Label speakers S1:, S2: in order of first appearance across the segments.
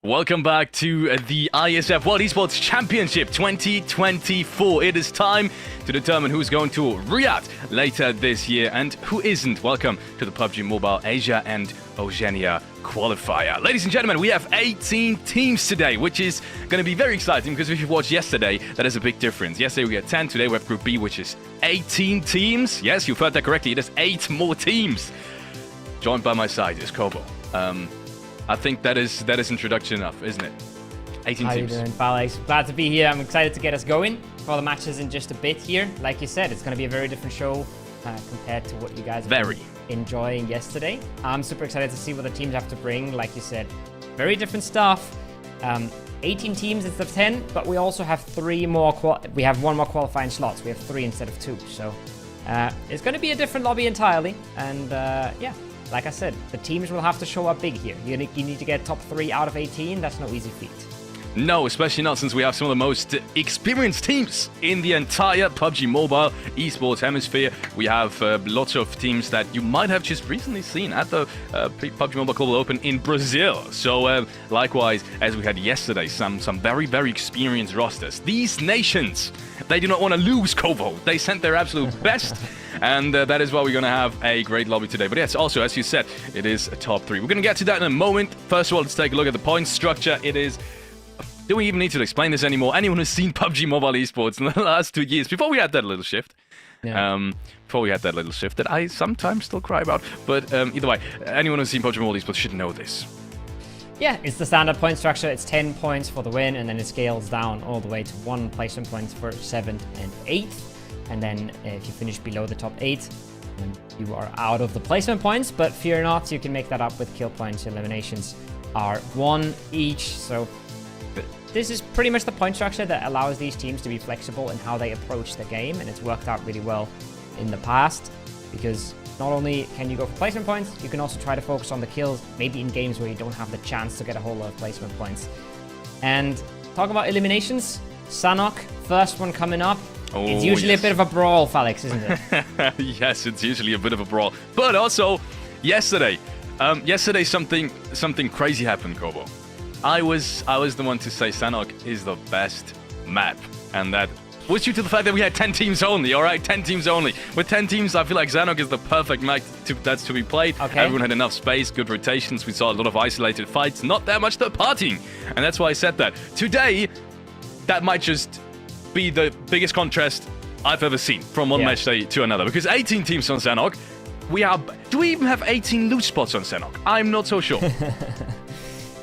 S1: Welcome back to the IESF World Esports Championship 2024. It is time to determine who's going to Riyadh later this year and who isn't. Welcome to the PUBG Mobile Asia and Oceania qualifier. Ladies and gentlemen, we have 18 teams today, which is going to be very exciting because if you watched yesterday, that is a big difference. Yesterday we had 10, today we have Group B, which is 18 teams. Yes, you've heard that correctly. It is 8 more teams. Joined by my side is Kobo. I think that is introduction enough, isn't it? 18
S2: How
S1: teams.
S2: How you doing, Alex? Glad to be here. I'm excited to get us going for the matches in just a bit here. Like you said, it's going to be a very different show compared to what you guys have been enjoying yesterday. I'm super excited to see what the teams have to bring. Like you said, very different stuff. 18 teams instead of 10, but we also have we have one more qualifying slots. We have 3 instead of 2. So it's going to be a different lobby entirely. And yeah. Like I said, the teams will have to show up big here. You need to get top 3 out of 18. That's no easy feat.
S1: No, especially not since we have some of the most experienced teams in the entire PUBG Mobile esports hemisphere. We have lots of teams that you might have just recently seen at the PUBG Mobile Global Open in Brazil. So likewise, as we had yesterday, some very, very experienced rosters. These nations, they do not want to lose, Kovo. They sent their absolute best. And that is why we're going to have a great lobby today. But yes, also, as you said, it is a top 3. We're going to get to that in a moment. First of all, let's take a look at the point structure. It is... Do we even need to explain this anymore? Anyone who's seen PUBG Mobile Esports in the last 2 years, before we had that little shift, that I sometimes still cry about, but either way, anyone who's seen PUBG Mobile Esports should know this.
S2: Yeah, it's the standard point structure. It's 10 points for the win, and then it scales down all the way to 1 placement points for 7th and 8th. And then if you finish below the top 8, then you are out of the placement points. But fear not, you can make that up with kill points. Eliminations are 1 each. So this is pretty much the point structure that allows these teams to be flexible in how they approach the game. And it's worked out really well in the past because not only can you go for placement points, you can also try to focus on the kills, maybe in games where you don't have the chance to get a whole lot of placement points. And talk about eliminations, SANHOK, first one coming up. Oh, it's usually a bit of a brawl, Felix, isn't it?
S1: Yes, it's usually a bit of a brawl. But also, yesterday something crazy happened, Kobo. I was the one to say SANHOK is the best map, and that was due to the fact that we had 10 teams only. All right, 10 teams only. With 10 teams, I feel like SANHOK is the perfect map that's to be played. Okay. Everyone had enough space, good rotations. We saw a lot of isolated fights, not that much third partying, and that's why I said that. Today, that might just be the biggest contrast I've ever seen from one match day to another. Because 18 teams on SANHOK, do we even have 18 loot spots on SANHOK? I'm not so sure.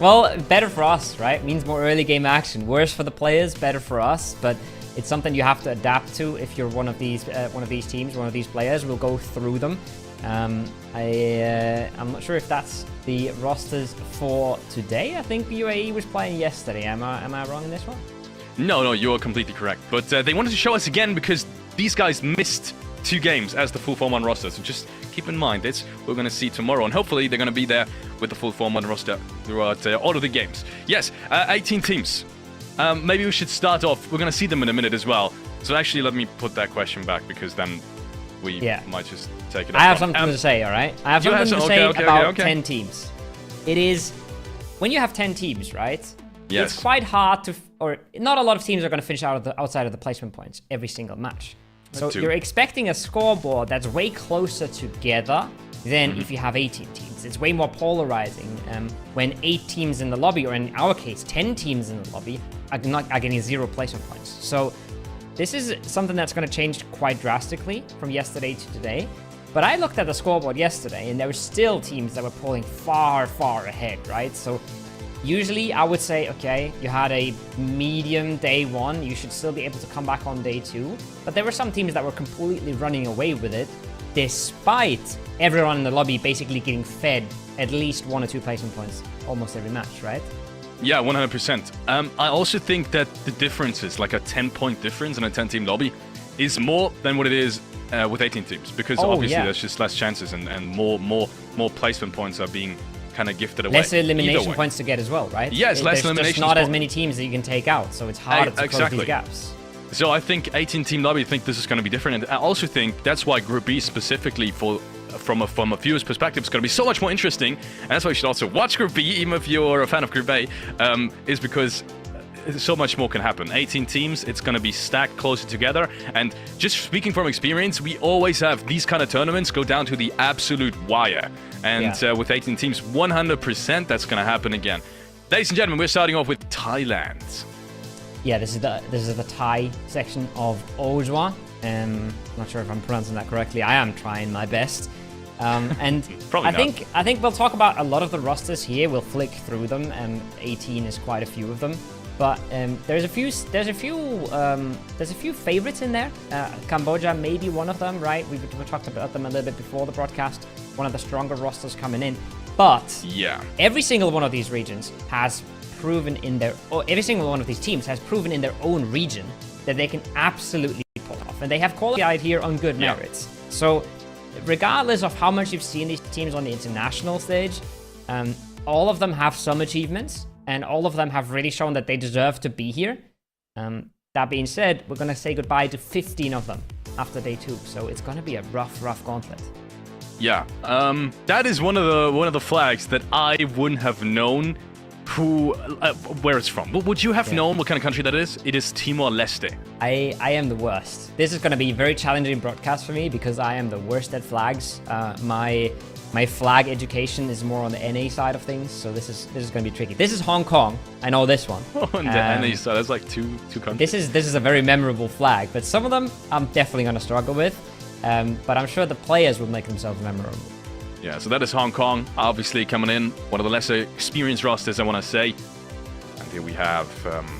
S2: Well, better for us, right? Means more early game action. Worse for the players, better for us. But it's something you have to adapt to if you're one of these teams, one of these players. We'll go through them. I'm not sure if that's the rosters for today. I think the UAE was playing yesterday. Am I wrong in this one?
S1: No, you are completely correct. But they wanted to show us again because these guys missed 2 games as the full Form 1 roster. So just keep in mind, we're going to see tomorrow. And hopefully they're going to be there with the full Form 1 roster throughout all of the games. Yes, 18 teams. Maybe we should start off. We're going to see them in a minute as well. So actually, let me put that question back because then we might just take it up.
S2: I have something to say, all right? I have something to say about 10 teams. It is, when you have 10 teams, right?
S1: Yes.
S2: It's quite hard to, or not a lot of teams are going to finish outside of the placement points every single match. So you're expecting a scoreboard that's way closer together than if you have 18 teams. It's way more polarizing when 8 teams in the lobby, or in our case, 10 teams in the lobby, are getting 0 placement points. So this is something that's going to change quite drastically from yesterday to today. But I looked at the scoreboard yesterday, and there were still teams that were pulling far, far ahead, right? So usually, I would say, okay, you had a medium day 1. You should still be able to come back on day 2. But there were some teams that were completely running away with it, despite everyone in the lobby basically getting fed at least 1 or 2 placement points almost every match, right?
S1: Yeah, 100%. I also think that the differences, like a 10-point difference in a 10-team lobby, is more than what it is with 18 teams. Because obviously there's just less chances and more placement points are being kind of gifted away.
S2: Less elimination points to get as well, right?
S1: Yes, less elimination.
S2: There's not as many teams that you can take out, so it's harder to close these gaps.
S1: So I think 18-team lobby, I think this is going to be different. And I also think that's why Group B specifically for from a viewer's perspective, it's going to be so much more interesting. And that's why you should also watch Group B, even if you're a fan of Group A, is because so much more can happen. 18 teams, it's going to be stacked closer together. And just speaking from experience, we always have these kind of tournaments go down to the absolute wire. And with 18 teams, 100% that's going to happen again. Ladies and gentlemen, we're starting off with Thailand. Yeah, this is the Thai section of Ojwa. Not sure if I'm pronouncing that correctly. I am trying my best. And I think we'll talk about a lot of the rosters here. We'll flick through them. 18 is quite a few of them. But there's a few favorites in there. Cambodia may be one of them, right? We talked about them a little bit before the broadcast. One of the stronger rosters coming in. But every single one of these regions has proven every single one of these teams has proven in their own region that they can absolutely pull off, and they have qualified here on good merits. So, regardless of how much you've seen these teams on the international stage, all of them have some achievements, and all of them have really shown that they deserve to be here. That being said, we're gonna say goodbye to 15 of them after day 2, so it's gonna be a rough gauntlet. Yeah, that is one of the flags that I wouldn't have known where it's from. Would you have known what kind of country that is? It is Timor-Leste. I am the worst. This is going to be a very challenging broadcast for me because I am the worst at flags. My flag education is more on the NA side of things, so this is going to be tricky. This is Hong Kong. I know this one. On the NA side, that's like two countries. This is a very memorable flag, but some of them I'm definitely going to struggle with. But I'm sure the players will make themselves memorable. Yeah, so that is Hong Kong, obviously coming in. One of the lesser experienced rosters, I want to say. And here we have...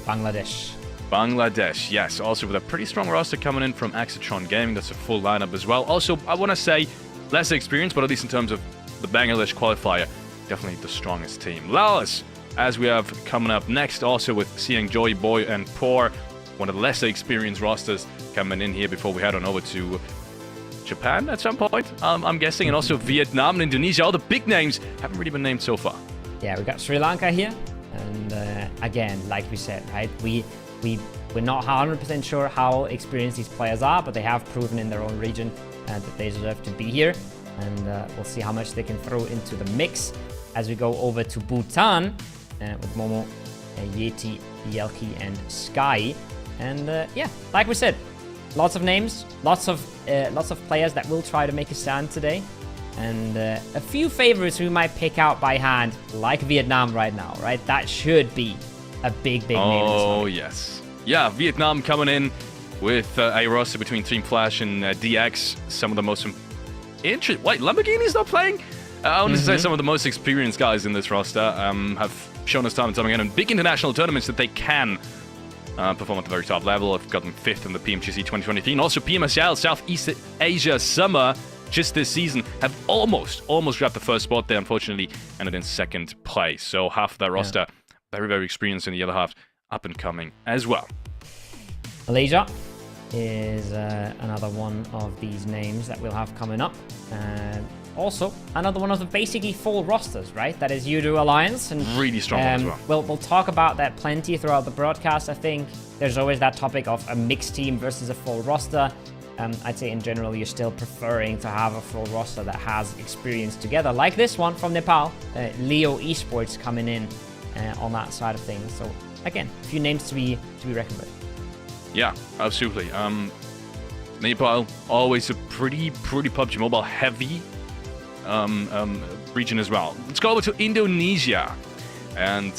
S1: Bangladesh. Bangladesh, yes. Also with a pretty strong roster coming in from Axatron Gaming. That's a full lineup as well. Also, I want to say, lesser experienced, but at least in terms of the Bangladesh qualifier, definitely the strongest team. Laos, as we have coming up next, also with Siang Joy Boy and Poor. One of the lesser experienced rosters coming in here before we head on over to Japan at some point, I'm guessing, and also Vietnam and Indonesia. All the big names haven't really been named so far. Yeah, we got Sri Lanka here, and again, like we said, right, we're not 100% sure how experienced these players are, but they have proven in their own region that they deserve to be here, and we'll see how much they can throw into the mix as we go over to Bhutan with Momo, Yeti, Yelki, and Sky, and yeah, like we said. Lots of names, lots of players that will try to make a stand today, and a few favorites we might pick out by hand, like Vietnam right now, right? That should be a big name. Oh yes, yeah, Vietnam coming in with a roster between Team Flash and DX. Some of the most interesting. Wait, Lamborghini's not playing. I want to say some of the most experienced guys in this roster have shown us time and time again in big international tournaments that they can. Perform at the very top level. I've got them 5th in the PMGC 2023. And also PMSL, Southeast Asia Summer, just this season, have almost grabbed the first spot. They unfortunately ended in 2nd place. So half of that roster, very experienced, and the other half up and coming as well. Malaysia is another one of these names that we'll have coming up. Also, another one of the basically full rosters, right? That is Yudu Alliance. And really strong as well. We'll talk about that plenty throughout the broadcast, I think. There's always that topic of a mixed team versus a full roster. I'd say in general, you're still preferring to have a full roster that has experience together, like this one from Nepal. Leo Esports coming in on that side of things. So, again, a few names to be reckoned with. Yeah, absolutely. Nepal, always a pretty PUBG Mobile heavy region as well. Let's go over to Indonesia. And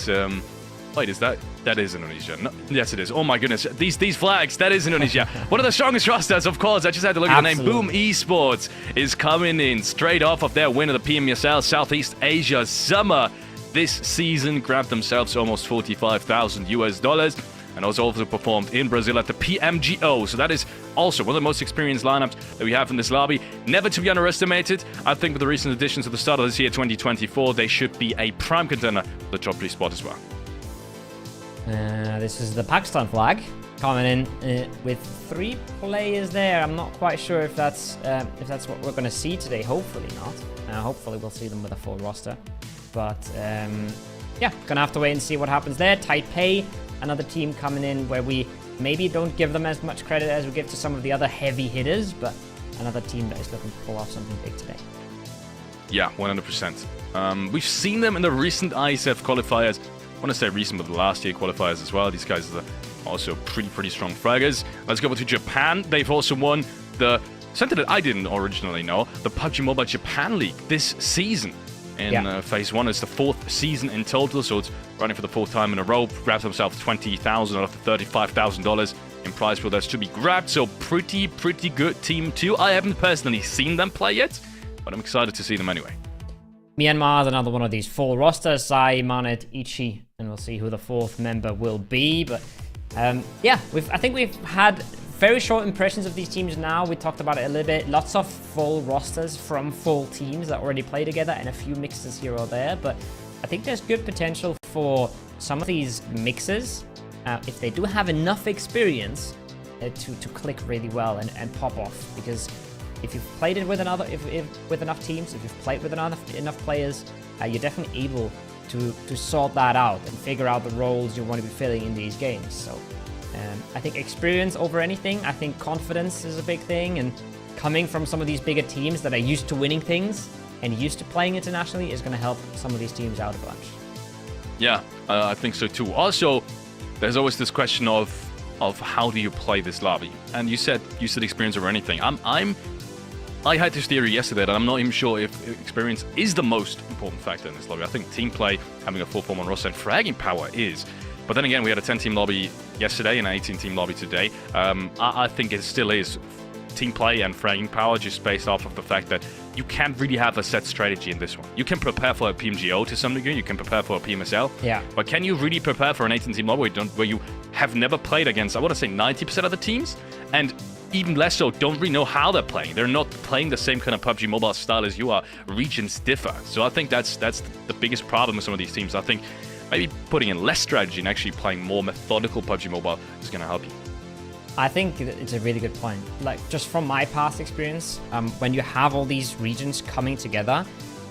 S1: wait, is that is Indonesia? No, yes, it is. Oh my goodness, these flags, that is Indonesia. One of the strongest rosters, of course. I just had to look at the name. Boom Esports is coming in straight off of their win of the PMSL Southeast Asia Summer this season. Grabbed themselves almost $45,000. And also performed in Brazil at the PMGO. So that is also one of the most experienced lineups that we have in this lobby. Never to be underestimated. I think with the recent additions at the start of this year, 2024, they should be a prime contender for the top 3 spot as well. This is the Pakistan flag coming in with 3 players there. I'm not quite sure if that's what we're going to see today. Hopefully not. Hopefully we'll see them with a full roster. But yeah, gonna have to wait and see what happens there. Taipei. Another team coming in where we maybe don't give them as much credit as we give to some of the other heavy hitters, but another team that is looking to pull off something big today. Yeah, 100%. We've seen them in the recent IESF qualifiers. I want to say recent, but the last year qualifiers as well. These guys are also pretty strong fraggers. Let's go over to Japan. They've also won the something that I didn't originally know, the PUBG Mobile Japan League this season. In Phase 1, it's the 4th season in total, so it's running for the 4th time in a row. Grabs themselves $20,000 out of $35,000 in prize pool that's to be grabbed. So pretty good team too. I haven't personally seen them play yet, but I'm excited to see them anyway.
S2: Myanmar is another one of these full rosters. Sai, Manet, Ichi, and we'll see who the 4th member will be. But yeah, I think we've had very short impressions of these teams now. We talked about it a little bit. Lots of full rosters from full teams that already play together and a few mixes here or there. But I think there's good potential for some of these mixes, if they do have enough experience, to click really well and pop off. Because if you've played it with with enough teams, if you've played with enough players, you're definitely able to sort that out and figure out the roles you want to be filling in these games. So I think experience over anything. I think confidence is a big thing, and coming from some of these bigger teams that are used to winning things and used to playing internationally is going to help some of these teams out a bunch. Yeah,
S1: I think so too. Also, there's always this question of how do you play this lobby? And you said experience over anything. I had this theory yesterday that I'm not even sure if experience is the most important factor in this lobby. I think team play, having a 4-4-1 roster, and fragging power is. But then again, we had a 10-team lobby yesterday and an 18-team lobby today. I think it still is team play and fragging power, just based off of the fact that you can't really have a set strategy in this one. You can prepare for a PMGO to some degree, you can prepare for a PMSL, but can you really prepare for an 18-team lobby where you have never played against, I want to say 90% of the teams, and even less so, don't really know how they're playing. They're not playing the same kind of PUBG Mobile style as you are. Regions differ. So I think that's the biggest problem with some of these teams. I think maybe putting in less strategy and actually playing more methodical PUBG Mobile is going to help you.
S2: I think it's a really good point. Like, just from my past experience, when you have all these regions coming together,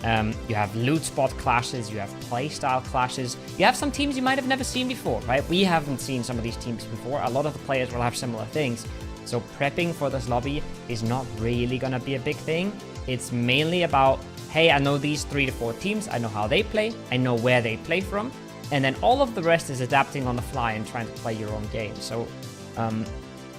S2: you have loot spot clashes, you have playstyle clashes, you have some teams you might have never seen before, right? We haven't seen some of these teams before. A lot of the players will have similar things. So prepping for this lobby is not really going to be a big thing. It's mainly about, hey, I know these 3 to 4 teams, I know how they play, I know where they play from, and then all of the rest is adapting on the fly and trying to play your own game. So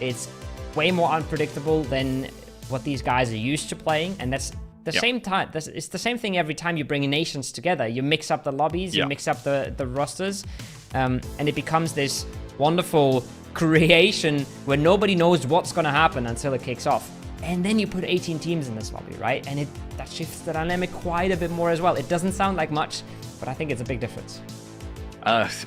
S2: it's way more unpredictable than what these guys are used to playing, and that's the same time. It's the same thing every time you bring nations together. You mix up the lobbies, you mix up the rosters, and it becomes this wonderful creation where nobody knows what's going to happen until it kicks off. And then you put 18 teams in this lobby, right? And that shifts the dynamic quite a bit more as well. It doesn't sound like much, but I think it's a big difference.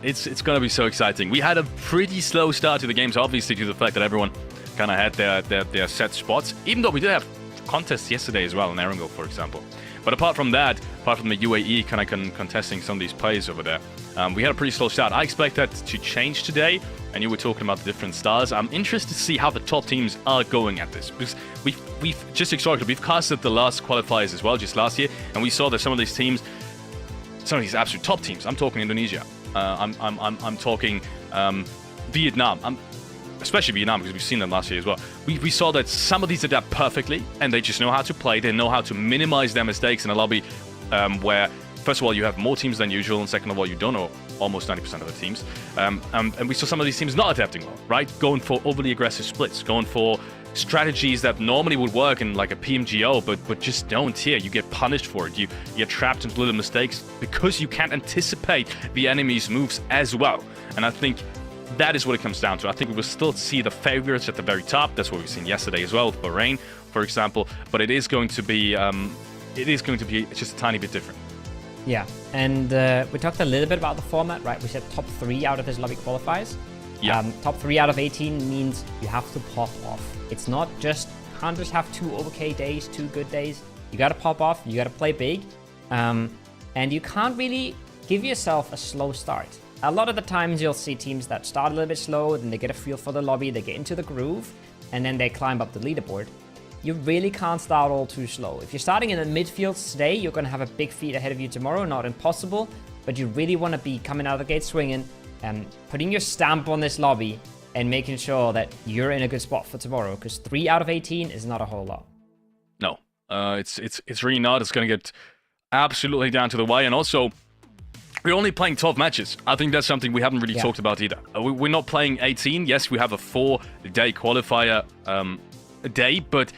S1: It's going to be so exciting. We had a pretty slow start to the games, obviously, due to the fact that everyone kind of had their set spots, even though we did have contests yesterday as well in Erangel, for example. But apart from that, apart from the UAE kind of contesting some of these plays over there, we had a pretty slow start. I expect that to change today, and you were talking about the different styles. I'm interested to see how the top teams are going at this, because we've just historically, we've casted the last qualifiers as well, just last year, and we saw that some of these teams, some of these absolute top teams, I'm talking Indonesia, I'm talking Vietnam, especially Vietnam, because we've seen them last year as well. We saw that some of these adapt perfectly, and they just know how to play. They know how to minimize their mistakes in a lobby where, first of all, you have more teams than usual, and second of all, you don't know almost 90% of the teams. And we saw some of these teams not adapting well, right? Going for overly aggressive splits, going for strategies that normally would work in like a PMGO, but just don't here. You get punished for it. You get trapped into little mistakes because you can't anticipate the enemy's moves as well. And I think that is what it comes down to. I think we will still see the favorites at the very top. That's what we've seen yesterday as well with Bahrain, for example. But it is going to be just a tiny bit different.
S2: Yeah, and we talked a little bit about the format, right? We said top 3 out of this lobby qualifies.
S1: Yeah.
S2: Top 3 out of 18 means you have to pop off. It's not just, can't just have 2 okay days, 2 good days. You got to pop off, you got to play big, and you can't really give yourself a slow start. A lot of the times you'll see teams that start a little bit slow, then they get a feel for the lobby, they get into the groove, and then they climb up the leaderboard. You really can't start all too slow. If you're starting in the midfield today, you're going to have a big feat ahead of you tomorrow. Not impossible, but you really want to be coming out of the gate swinging and putting your stamp on this lobby and making sure that you're in a good spot for tomorrow, because 3 out of 18 is not a whole lot.
S1: No, it's really not. It's going to get absolutely down to the wire. And also, we're only playing 12 matches. I think that's something we haven't really talked about either. We're not playing 18. Yes, we have a 4-day qualifier day, but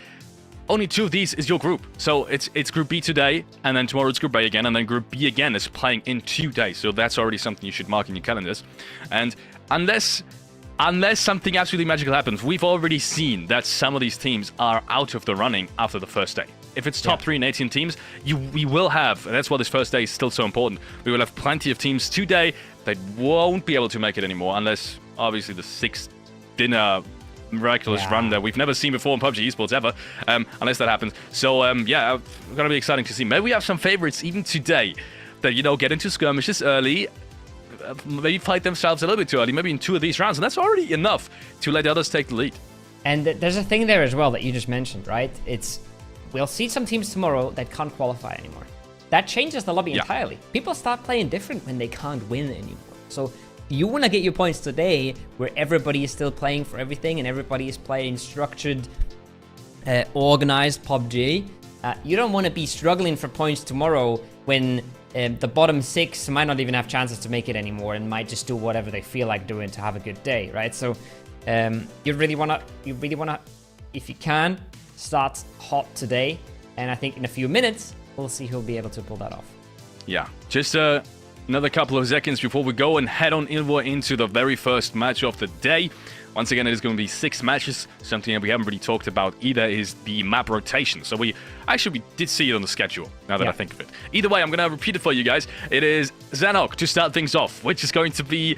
S1: only 2 of these is your group. So it's Group B today, and then tomorrow it's Group A again, and then Group B again is playing in 2 days. So that's already something you should mark in your calendars. And unless something absolutely magical happens, we've already seen that some of these teams are out of the running after the first day. If it's top 3 in 18 teams, we will have, and that's why this first day is still so important, we will have plenty of teams today that won't be able to make it anymore, unless, obviously, the 6th dinner miraculous run that we've never seen before in PUBG Esports ever, unless that happens. So, yeah, it's going to be exciting to see. Maybe we have some favorites even today that, get into skirmishes early, maybe fight themselves a little bit too early, maybe in 2 of these rounds, and that's already enough to let the others take the lead.
S2: And there's a thing there as well that you just mentioned, right? We'll see some teams tomorrow that can't qualify anymore. That changes the lobby entirely. People start playing different when they can't win anymore. So you want to get your points today where everybody is still playing for everything and everybody is playing structured, organized PUBG. You don't want to be struggling for points tomorrow when the bottom 6 might not even have chances to make it anymore and might just do whatever they feel like doing to have a good day, right? So you really wanna, if you can, start hot today, and I think in a few minutes we'll see who'll be able to pull that off.
S1: Yeah, just another couple of seconds before we go and head on into the very first match of the day. Once again, it is going to be 6 matches. Something that we haven't really talked about either is the map rotation. So we did see it on the schedule, now that I think of it. Either way, I'm going to repeat it for you guys. It is SANHOK to start things off, which is going to be,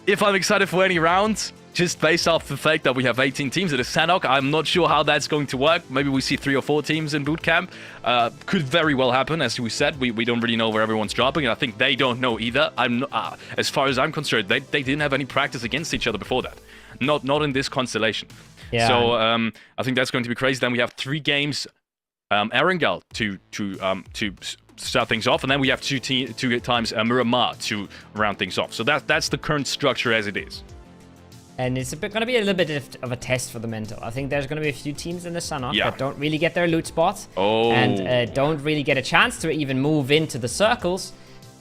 S1: if I'm excited for any rounds, just based off the fact that we have 18 teams, it is SANHOK. I'm not sure how that's going to work. Maybe we see 3 or 4 teams in boot camp. Could very well happen, as we said. We don't really know where everyone's dropping, and I think they don't know either. As far as I'm concerned, they didn't have any practice against each other before that. Not in this constellation. Yeah. So I think that's going to be crazy. Then we have 3 games, Erangel to start things off, and then we have 2 times Miramar to round things off. So that's the current structure as it is.
S2: And it's going to be a little bit of a test for the mental. I think there's going to be a few teams in the SANHOK that don't really get their loot spots and don't really get a chance to even move into the circles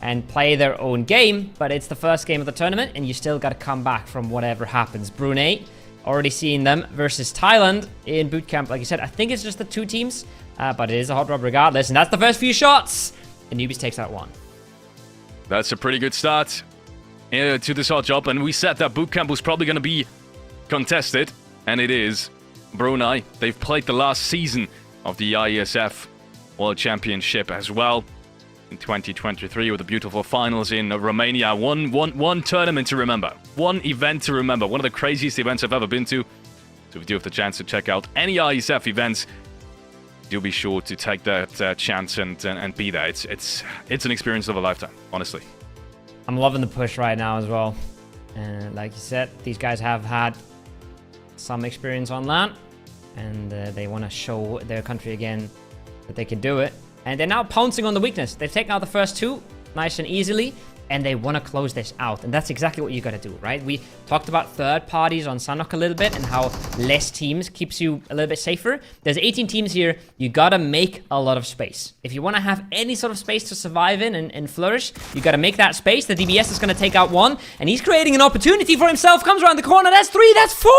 S2: and play their own game. But it's the first game of the tournament, and you still got to come back from whatever happens. Brunei, already seeing them versus Thailand in boot camp. Like you said, I think it's just the 2 teams, but it is a hot rub regardless. And that's the first few shots. And Newbies takes out 1.
S1: That's a pretty good start to this hot job, and we said that boot camp was probably going to be contested, and it is. Brunei, they've played the last season of the IESF World Championship as well in 2023 with the beautiful finals in Romania. One tournament to remember, one event to remember, one of the craziest events I've ever been to. So if you do have the chance to check out any IESF events, do be sure to take that chance and be there. It's an experience of a lifetime, honestly.
S2: I'm loving the push right now as well. And like you said, these guys have had some experience on land, and they want to show their country again that they can do it. And they're now pouncing on the weakness. They've taken out the first 2 nice and easily, and they want to close this out. And that's exactly what you got to do, right? We talked about third parties on SANHOK a little bit and how less teams keeps you a little bit safer. There's 18 teams here. You got to make a lot of space. If you want to have any sort of space to survive in and flourish, you got to make that space. The DBS is going to take out 1, and he's creating an opportunity for himself. Comes around the corner. That's 3. That's 4.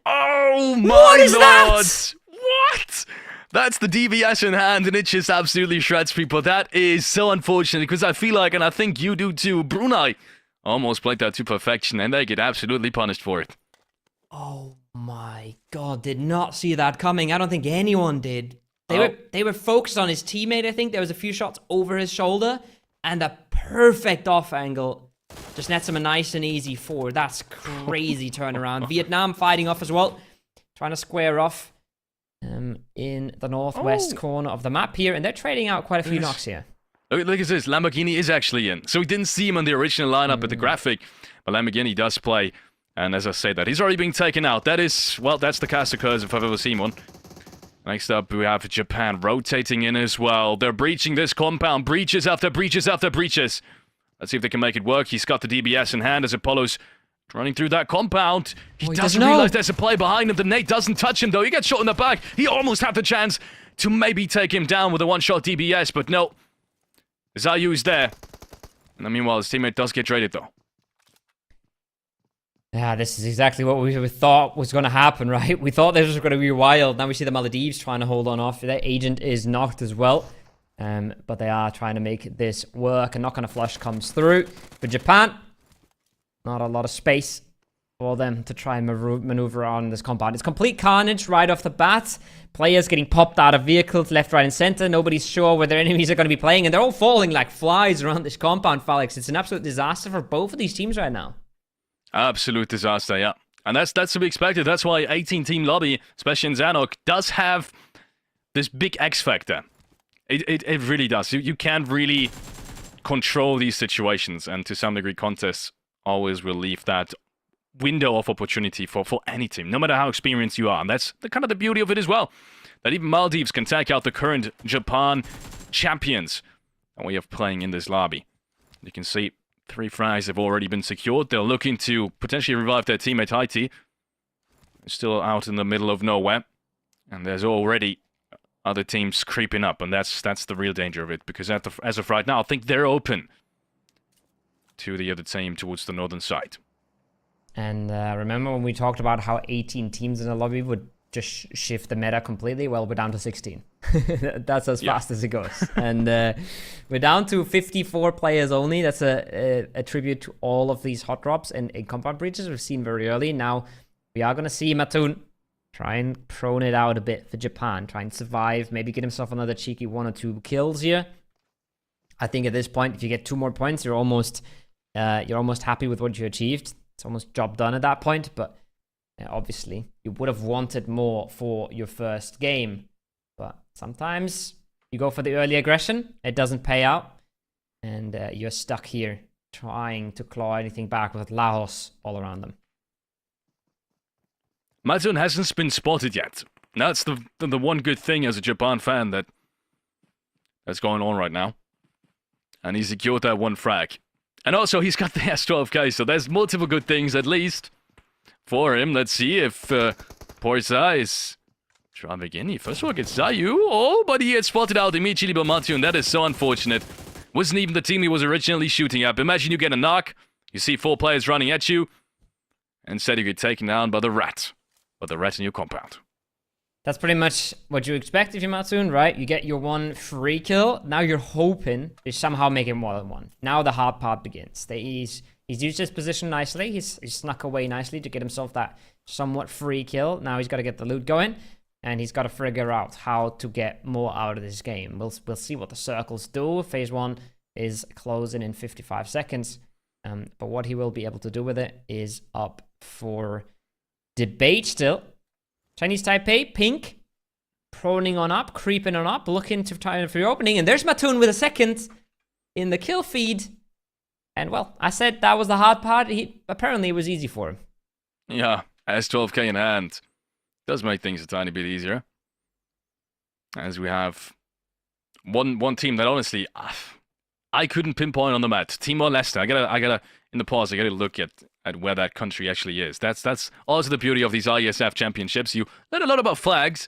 S1: Oh, my
S2: what is
S1: lord.
S2: that?
S1: What? That's the DBS in hand, and it just absolutely shreds people. That is so unfortunate, because I feel like, and I think you do too, Brunei almost played that to perfection, and they get absolutely punished for it.
S2: Oh my god, did not see that coming. I don't think anyone did. They were focused on his teammate, I think. There was a few shots over his shoulder, and a perfect off angle. Just nets him a nice and easy 4. That's crazy turnaround. Vietnam fighting off as well, trying to square off. In the northwest corner of the map here, and they're trading out quite a few knocks here.
S1: Look at this, Lamborghini is actually in. So we didn't see him on the original lineup at the graphic, but Lamborghini does play, and as I say that, he's already being taken out. That is, well, that's the caster curse if I've ever seen one. Next up, we have Japan rotating in as well. They're breaching this compound, breaches after breaches after breaches. Let's see if they can make it work. He's got the DBS in hand as Apollo's running through that compound. He doesn't realize there's a play behind him. The nade doesn't touch him, though. He gets shot in the back. He almost had the chance to maybe take him down with a one-shot DBS, but no. Zayu is there. And meanwhile, his teammate does get traded, though.
S2: Yeah, this is exactly what we thought was going to happen, right? We thought this was going to be wild. Now we see the Maldives trying to hold on off. Their agent is knocked as well. But they are trying to make this work. A knock on a flush comes through. For Japan, not a lot of space for them to try and maneuver on this compound. It's complete carnage right off the bat. Players getting popped out of vehicles left, right, and center. Nobody's sure where their enemies are going to be playing. And they're all falling like flies around this compound, Felix. It's an absolute disaster for both of these teams right now.
S1: Absolute disaster, yeah. And that's to be expected. That's why 18-team lobby, especially in SANHOK, does have this big X factor. It really does. You can't really control these situations, and to some degree, contests always will leave that window of opportunity for any team, no matter how experienced you are. And that's kind of the beauty of it as well, that even Maldives can take out the current Japan champions and way of playing in this lobby. You can see 3 frags have already been secured. They're looking to potentially revive their teammate Haiti. They're still out in the middle of nowhere, and there's already other teams creeping up, and that's the real danger of it, because as of right now, I think they're open to the other team towards the northern side.
S2: And remember when we talked about how 18 teams in the lobby would just shift the meta completely? Well, we're down to 16. That's as fast as it goes. And we're down to 54 players only. That's a tribute to all of these hot drops and compound breaches we've seen very early. Now, we are going to see Mattoon try and prone it out a bit for Japan. Try and survive. Maybe get himself another cheeky 1 or 2 kills here. I think at this point, if you get 2 more points, you're almost happy with what you achieved. It's almost job done at that point. But obviously, you would have wanted more for your first game. But sometimes you go for the early aggression. It doesn't pay out. And you're stuck here trying to claw anything back with Laos all around them.
S1: Mattoon hasn't been spotted yet. That's the one good thing as a Japan fan that's going on right now. And he secured that 1 frag. And also, he's got the S12K, so there's multiple good things at least for him. Let's see if Porza is trying to begin. He first of all gets Zayu. But he gets spotted out immediately by Mattoon. That is so unfortunate. Wasn't even the team he was originally shooting at. But imagine you get a knock. You see 4 players running at you. Instead, you get taken down by the rat. But the rat in your compound.
S2: That's pretty much what you expect if you're Mattoon, right? You get your 1 free kill. Now you're hoping to somehow make it more than 1. Now the hard part begins. He's used his position nicely. He's snuck away nicely to get himself that somewhat free kill. Now he's got to get the loot going. And he's got to figure out how to get more out of this game. We'll see what the circles do. Phase 1 is closing in 55 seconds. But what he will be able to do with it is up for debate still. Chinese Taipei, pink, proning on up, creeping on up, looking to try for your opening. And there's Mattoon with a second in the kill feed. And well, I said that was the hard part. Apparently it was easy for him.
S1: Yeah, S12K in hand. Does make things a tiny bit easier. As we have one team that honestly, I couldn't pinpoint on the map. Timor Leste. I gotta in the pause, I gotta look at where that country actually is. That's also the beauty of these IESF championships. You learn a lot about flags.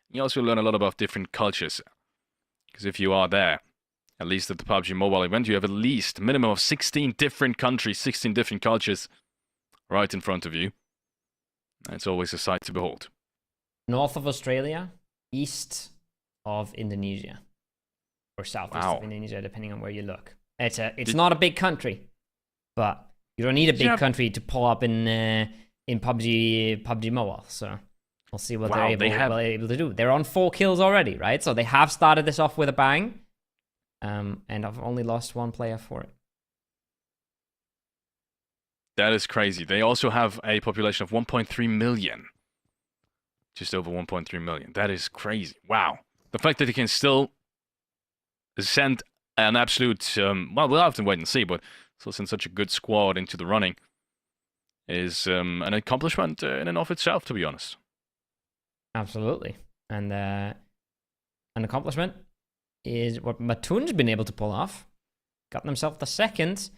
S1: You also learn a lot about different cultures. Because if you are there, at least at the PUBG Mobile event, you have at least a minimum of 16 different countries, 16 different cultures right in front of you. It's always a sight to behold.
S2: North of Australia, east of Indonesia. Or southeast of Indonesia, depending on where you look. It's not a big country, but you don't need a big country to pull up in PUBG Mobile. So we'll see what they're able to do. They're on 4 kills already, right? So they have started this off with a bang, and I've only lost 1 player for it.
S1: That is crazy. They also have a population of 1.3 million. Just over 1.3 million. That is crazy. Wow. The fact that they can still send an absolute, well, we'll have to wait and see, but still send such a good squad into the running is an accomplishment in and of itself, to be honest.
S2: Absolutely. And an accomplishment is what Mattoon's been able to pull off. Gotten himself the second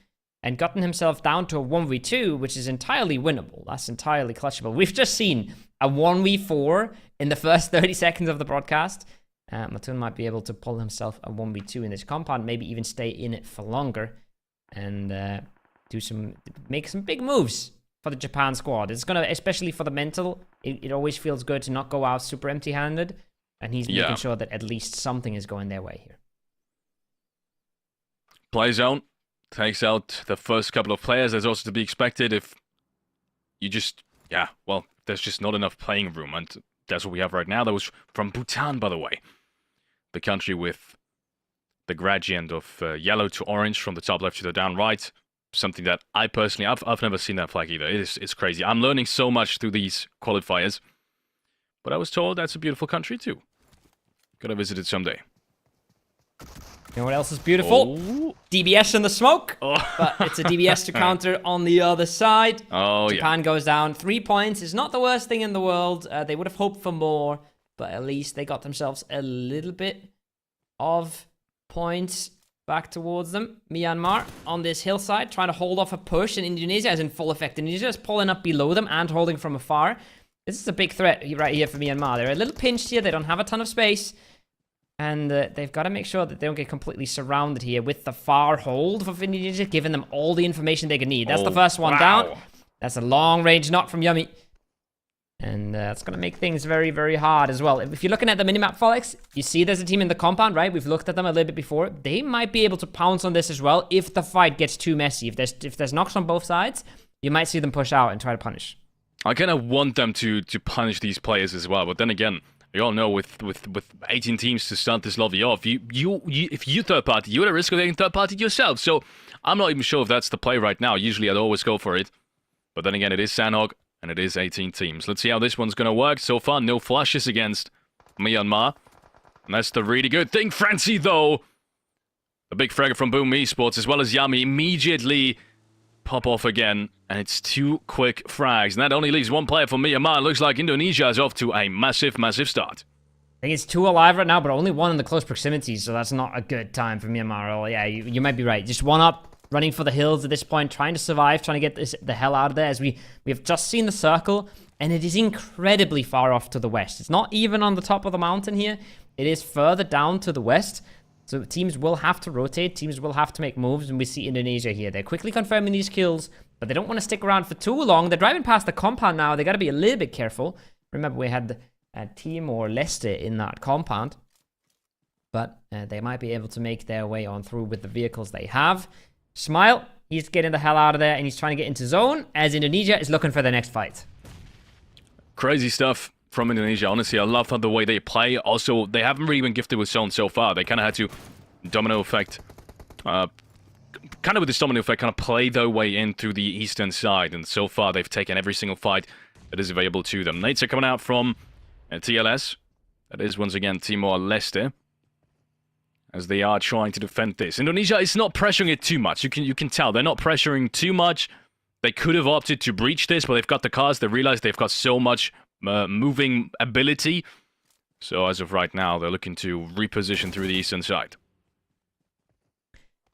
S2: and gotten himself down to a 1v2, which is entirely winnable. That's entirely clutchable. We've just seen a 1v4 in the first 30 seconds of the broadcast. Matun might be able to pull himself a 1v2 in this compound, maybe even stay in it for longer and make some big moves for the Japan squad. It's gonna, especially for the mental, it always feels good to not go out super empty-handed, and he's making sure that at least something is going their way here.
S1: Play zone takes out the first couple of players. There's also to be expected if you just, well, there's just not enough playing room, and that's what we have right now. That was from Bhutan, by the way. The country with the gradient of yellow to orange from the top left to the down right. Something that I personally, I've never seen that flag either. It's crazy. I'm learning so much through these qualifiers. But I was told that's a beautiful country too. Gotta visit it someday.
S2: You know what else is beautiful?
S1: Oh.
S2: DBS in the smoke. Oh. But it's a DBS to counter on the other side.
S1: Oh,
S2: Japan goes down. 3 points is not the worst thing in the world. They would have hoped for more, but at least they got themselves a little bit of points back towards them. Myanmar on this hillside, trying to hold off a push, and Indonesia is in full effect. Indonesia is pulling up below them and holding from afar. This is a big threat right here for Myanmar. They're a little pinched here. They don't have a ton of space. And they've got to make sure that they don't get completely surrounded here with the far hold of Indonesia, giving them all the information they can need. That's the first one down. That's a long-range knock from Yummy. And it's going to make things very, very hard as well. If you're looking at the minimap, Felix, you see there's a team in the compound, right? We've looked at them a little bit before. They might be able to pounce on this as well if the fight gets too messy. If there's knocks on both sides, you might see them push out and try to punish.
S1: I kind of want them to punish these players as well, but then again, we all know with 18 teams to start this lobby off, if you third party, you're at a risk of getting third party yourself. So I'm not even sure if that's the play right now. Usually I'd always go for it. But then again, it is SANHOK and it is 18 teams. Let's see how this one's going to work. So far, no flashes against Myanmar. And that's the really good thing. Francie, though, the big fragger from Boom Esports, as well as Yami, immediately pop off again. And it's 2 quick frags. And that only leaves 1 player for Myanmar. It looks like Indonesia is off to a massive, massive start.
S2: I think it's 2 alive right now, but only 1 in the close proximity. So that's not a good time for Myanmar at all. Yeah, you might be right. Just 1 up, running for the hills at this point, trying to survive, trying to get the hell out of there. As we have just seen the circle, and it is incredibly far off to the west. It's not even on the top of the mountain here. It is further down to the west. So teams will have to rotate. Teams will have to make moves, and we see Indonesia here. They're quickly confirming these kills, but they don't want to stick around for too long. They're driving past the compound now. They got to be a little bit careful. Remember, we had Timor Leste in that compound, but they might be able to make their way on through with the vehicles they have. Smile, he's getting the hell out of there, and he's trying to get into zone as Indonesia is looking for their next fight.
S1: Crazy stuff from Indonesia. Honestly, I love the way they play. Also, they haven't really been gifted with zone so far. They kind of had to domino effect, kind of with this domino effect, kind of play their way in through the eastern side. And so far, they've taken every single fight that is available to them. Nades are coming out from TLS. That is, once again, Timor Leste, as they are trying to defend this. Indonesia is not pressuring it too much. You can tell. They're not pressuring too much. They could have opted to breach this, but they've got the cars. They realize they've got so much moving ability. So as of right now, they're looking to reposition through the eastern side.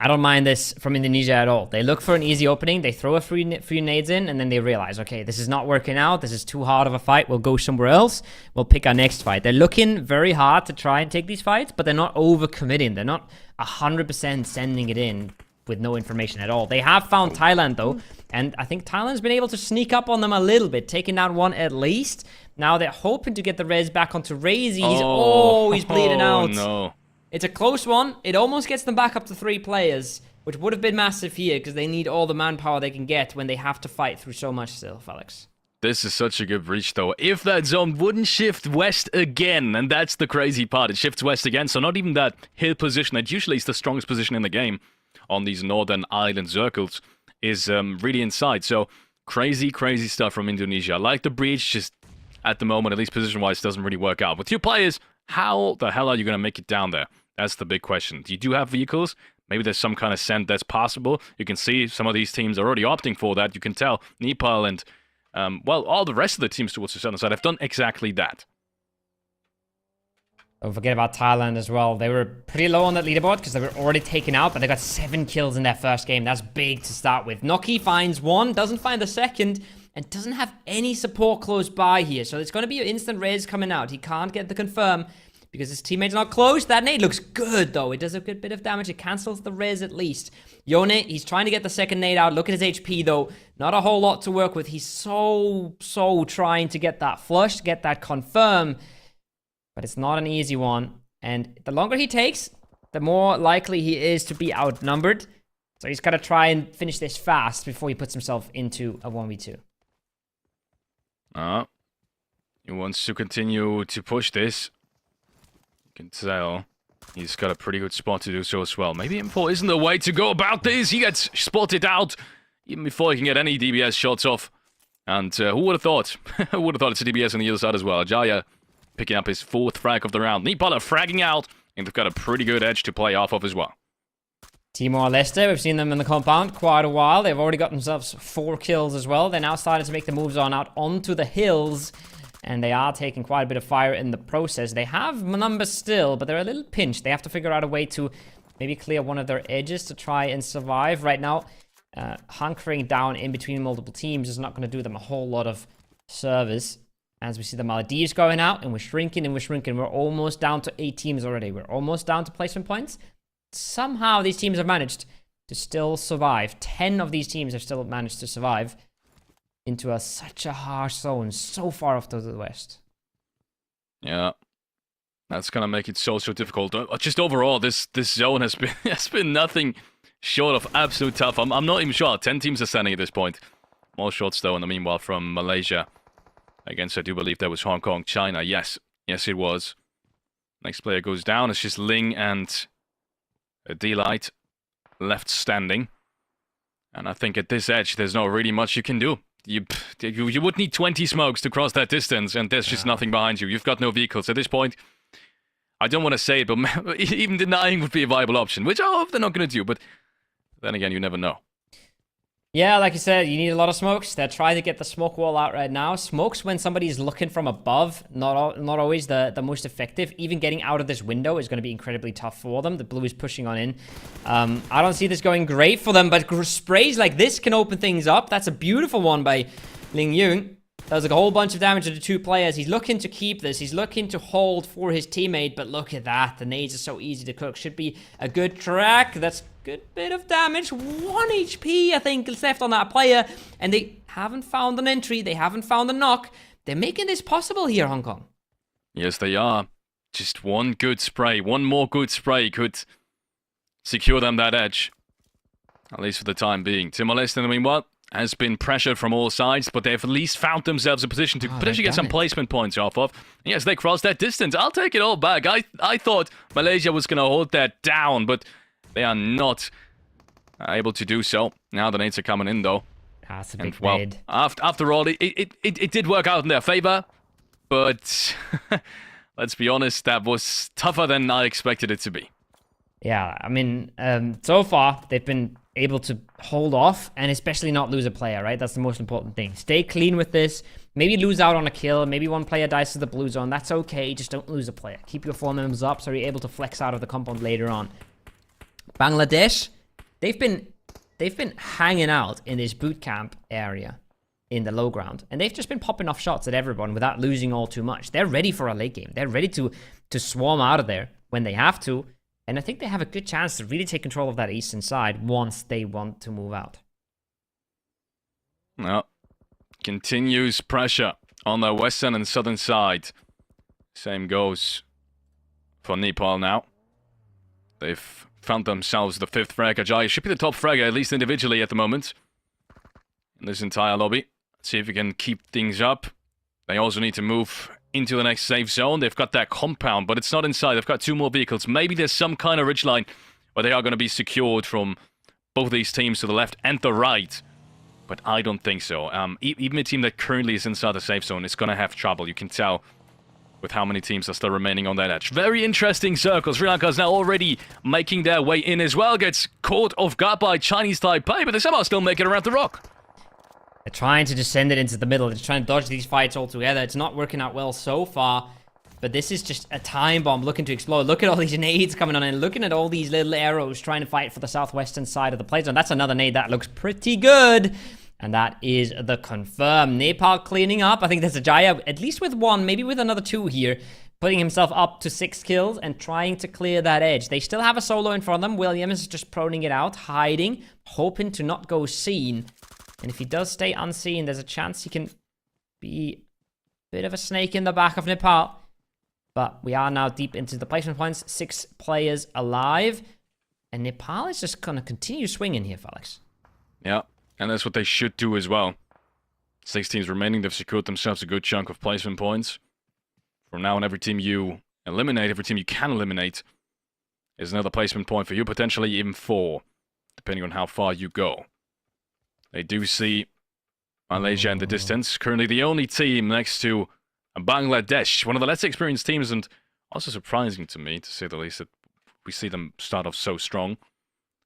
S2: I don't mind this from Indonesia at all. They look for an easy opening. They throw a few nades in, and then they realize, okay, this is not working out. This is too hard of a fight. We'll go somewhere else. We'll pick our next fight. They're looking very hard to try and take these fights, but they're not overcommitting. They're not 100% sending it in with no information at all. They have found Thailand, though, and I think Thailand's been able to sneak up on them a little bit, taking down 1 at least. Now they're hoping to get the res back onto Razy. He's bleeding out.
S1: No.
S2: It's a close one. It almost gets them back up to 3 players, which would have been massive here because they need all the manpower they can get when they have to fight through so much still, Felix.
S1: This is such a good breach, though. If that zone wouldn't shift west again, and that's the crazy part, it shifts west again, so not even that hill position that usually is the strongest position in the game on these northern island circles is really inside. So crazy, crazy stuff from Indonesia. I like the breach, just at the moment, at least position-wise, doesn't really work out. With 2 players, how the hell are you going to make it down there? That's the big question. You do have vehicles. Maybe there's some kind of send that's possible. You can see some of these teams are already opting for that. You can tell Nepal and, well, all the rest of the teams towards the southern side have done exactly that.
S2: Don't forget about Thailand as well. They were pretty low on that leaderboard because they were already taken out, but they got 7 kills in their first game. That's big to start with. Noki finds 1, doesn't find the second, and doesn't have any support close by here. So it's going to be an instant res coming out. He can't get the confirm. because his teammate's not close. That nade looks good, though. It does a good bit of damage. It cancels the res at least. Yone, he's trying to get the second nade out. Look at his HP, though. Not a whole lot to work with. He's so trying to get that flush, get that confirm. But it's not an easy one. And the longer he takes, the more likely he is to be outnumbered. So he's got to try and finish this fast before he puts himself into a 1v2.
S1: He wants to continue to push this. You can tell he's got a pretty good spot to do so as well. Maybe M4 isn't the way to go about this. He gets spotted out even before he can get any DBS shots off. And who would have thought? Who would have thought it's a DBS on the other side as well? Ajaya picking up his 4th frag of the round. Nepal are fragging out, and they've got a pretty good edge to play off of as well.
S2: Timor-Leste, we've seen them in the compound quite a while. They've already got themselves 4 kills as well. They're now starting to make the moves on out onto the hills. And they are taking quite a bit of fire in the process. They have numbers still, but they're a little pinched. They have to figure out a way to maybe clear one of their edges to try and survive. Right now, hunkering down in between multiple teams is not going to do them a whole lot of service. As we see the Maldives going out, and we're shrinking and we're shrinking. We're almost down to 8 teams already. We're almost down to placement points. Somehow these teams have managed to still survive. 10 of these teams have still managed to survive into such a harsh zone, so far off to the west.
S1: Yeah, that's gonna make it so difficult. Just overall, this zone has been nothing short of absolute tough. I'm not even sure 10 teams are standing at this point. More shots though in the meanwhile from Malaysia. Against, I do believe that was Hong Kong, China. Yes, it was. Next player goes down. It's just Ling and D-Light left standing. And I think at this edge, there's not really much you can do. You would need 20 smokes to cross that distance, and there's just nothing behind you. You've got no vehicles. At this point, I don't want to say it, but even denying would be a viable option, which I hope they're not going to do, but then again, you never know.
S2: Yeah, like you said, you need a lot of smokes. They're trying to get the smoke wall out right now. Smokes when somebody's looking from above, not always the most effective. Even getting out of this window is going to be incredibly tough for them. The blue is pushing on in. I don't see this going great for them, but sprays like this can open things up. That's a beautiful one by Ling Yun. Does like a whole bunch of damage to the 2 players. He's looking to keep this. He's looking to hold for his teammate, but look at that. The nades are so easy to cook. Should be a good track. That's a good bit of damage. 1 HP, I think, is left on that player. And they haven't found an entry. They haven't found a knock. They're making this possible here, Hong Kong.
S1: Yes, they are. Just one good spray. One more good spray could secure them that edge. At least for the time being. Timor-Leste, in the meanwhile, has been pressured from all sides, but they've at least found themselves a position to potentially get some placement points off of. Yes, they crossed that distance. I'll take it all back. I thought Malaysia was going to hold that down, but they are not able to do so. Now the nades are coming in, though.
S2: That's a big nade.
S1: After all, it did work out in their favor, but let's be honest, that was tougher than I expected it to be.
S2: Yeah, I mean, so far, they've been able to hold off and especially not lose a player, right? That's the most important thing. Stay clean with this. Maybe lose out on a kill. Maybe one player dies to the blue zone. That's okay. Just don't lose a player. Keep your 4 members up so you're able to flex out of the compound later on. Bangladesh, they've been hanging out in this boot camp area in the low ground, and they've just been popping off shots at everyone without losing all too much. They're ready for a late game. They're ready to swarm out of there when they have to. And I think they have a good chance to really take control of that eastern side once they want to move out.
S1: Well, continues pressure on the western and southern side. Same goes for Nepal now. They've found themselves the 5th frag. Ajay should be the top fragger, at least individually at the moment, in this entire lobby. Let's see if we can keep things up. They also need to move into the next safe zone. They've got that compound, but it's not inside. They've got 2 more vehicles. Maybe there's some kind of ridgeline where they are going to be secured from both these teams to the left and the right. But I don't think so. Even a team that currently is inside the safe zone is going to have trouble. You can tell with how many teams are still remaining on that edge. Very interesting circle. Sri Lanka is now already making their way in as well. Gets caught off guard by Chinese Taipei, but they somehow still make it around the rock.
S2: They're trying to just send it into the middle. They're trying to dodge these fights altogether. It's not working out well so far. But this is just a time bomb looking to explode. Look at all these nades coming on in. Looking at all these little arrows trying to fight for the southwestern side of the play zone. That's another nade that looks pretty good. And that is the confirm. Nepal cleaning up. I think there's a Jaya, at least with 1, maybe with another 2 here. putting himself up to 6 kills and trying to clear that edge. They still have a solo in front of them. William is just proning it out, hiding, hoping to not go seen. And if he does stay unseen, there's a chance he can be a bit of a snake in the back of Nepal. But we are now deep into the placement points. 6 players alive. And Nepal is just going to continue swinging here, Felix.
S1: Yeah, and that's what they should do as well. 6 teams remaining. They've secured themselves a good chunk of placement points. From now on, every team you eliminate, every team you can eliminate, is another placement point for you. Potentially even 4, depending on how far you go. They do see Malaysia in the distance. Currently the only team next to Bangladesh. One of the less experienced teams, and also surprising to me, to say the least, that we see them start off so strong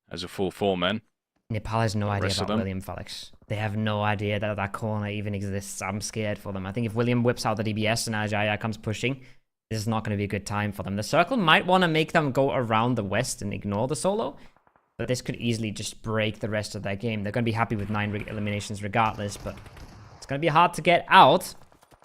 S1: as a full 4-man.
S2: Nepal has no idea about William, Felix. They have no idea that that corner even exists. I'm scared for them. I think if William whips out the DBS and Ajaya comes pushing, this is not going to be a good time for them. The circle might want to make them go around the west and ignore the solo, but this could easily just break the rest of their game. They're going to be happy with 9 eliminations regardless, but it's going to be hard to get out.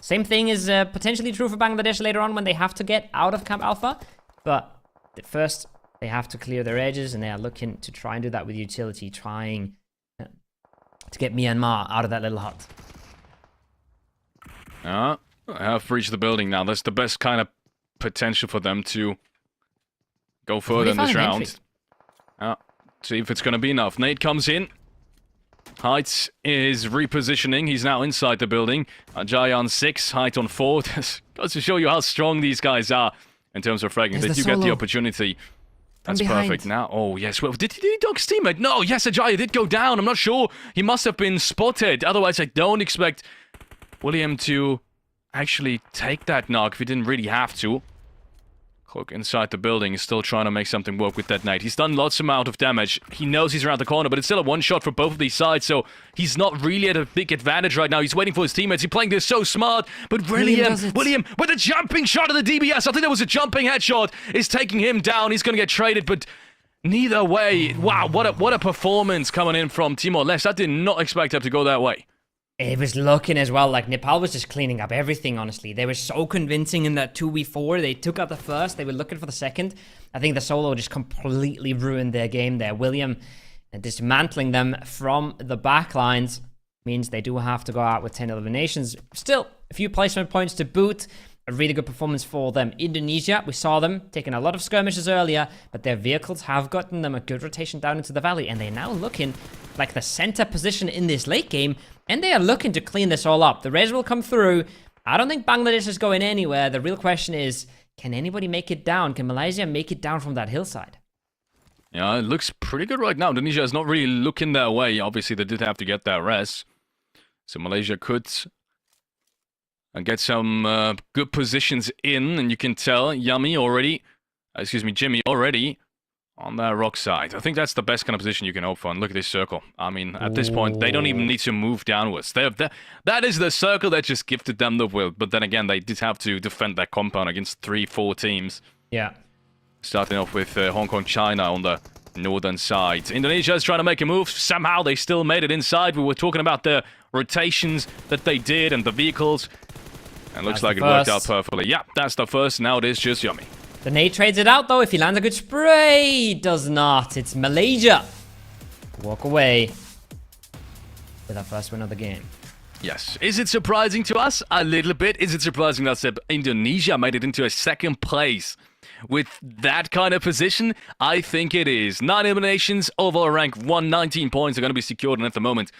S2: Same thing is potentially true for Bangladesh later on when they have to get out of Camp Alpha, but at first they have to clear their edges, and they are looking to try and do that with utility, trying to get Myanmar out of that little hut.
S1: I have reached the building now. That's the best kind of potential for them to go further in this round. See if it's going to be enough. Nate comes in. Height is repositioning. He's now inside the building. Ajay on 6, Height on 4. Goes to show you how strong these guys are in terms of fragging. They do get the opportunity. That's perfect. Now, oh yes. Well, did he dog his teammate? No. Yes, Ajay did go down. I'm not sure. He must have been spotted. Otherwise, I don't expect William to actually take that knock if he didn't really have to. Cloak inside the building is still trying to make something work with that Knight. He's done lots amount of damage. He knows he's around the corner, but it's still a one-shot for both of these sides, so he's not really at a big advantage right now. He's waiting for his teammates. He's playing this so smart, but William with a jumping shot of the DBS, I think that was a jumping headshot, is taking him down. He's going to get traded, but neither way. Wow, what a performance coming in from Timor-Leste. I did not expect him to go that way.
S2: It was looking as well like Nepal was just cleaning up everything, honestly. They were so convincing in that 2v4. They took out the first. They were looking for the second. I think the solo just completely ruined their game there. William dismantling them from the back lines means they do have to go out with 10 eliminations. Still, a few placement points to boot. A really good performance for them. Indonesia, we saw them taking a lot of skirmishes earlier, but their vehicles have gotten them a good rotation down into the valley, and they're now looking like the center position in this late game, and they are looking to clean this all up. The res will come through. I don't think Bangladesh is going anywhere. The real question is, can anybody make it down? Can Malaysia make it down from that hillside?
S1: Yeah, it looks pretty good right now. Indonesia is not really looking that way. Obviously, they did have to get that res, so Malaysia could and get some good positions in, and you can tell Jimmy already on that rock side. I think that's the best kind of position you can hope for. And look at this circle. I mean, at this point, they don't even need to move downwards. That is the circle that just gifted them the will. But then again, they did have to defend that compound against 3-4 teams.
S2: Yeah.
S1: Starting off with Hong Kong, China on the northern side. Indonesia is trying to make a move. Somehow they still made it inside. We were talking about the rotations that they did and the vehicles. And looks like it worked out perfectly. Yeah, that's the first. Now it is just Yummy.
S2: The nade trades it out, though. If he lands a good spray, does not. It's Malaysia. Walk away with our first win of the game.
S1: Yes. Is it surprising to us? A little bit. Is it surprising that Indonesia made it into a second place with that kind of position? I think it is. 9 eliminations, overall rank 119 points are going to be secured, and at the moment,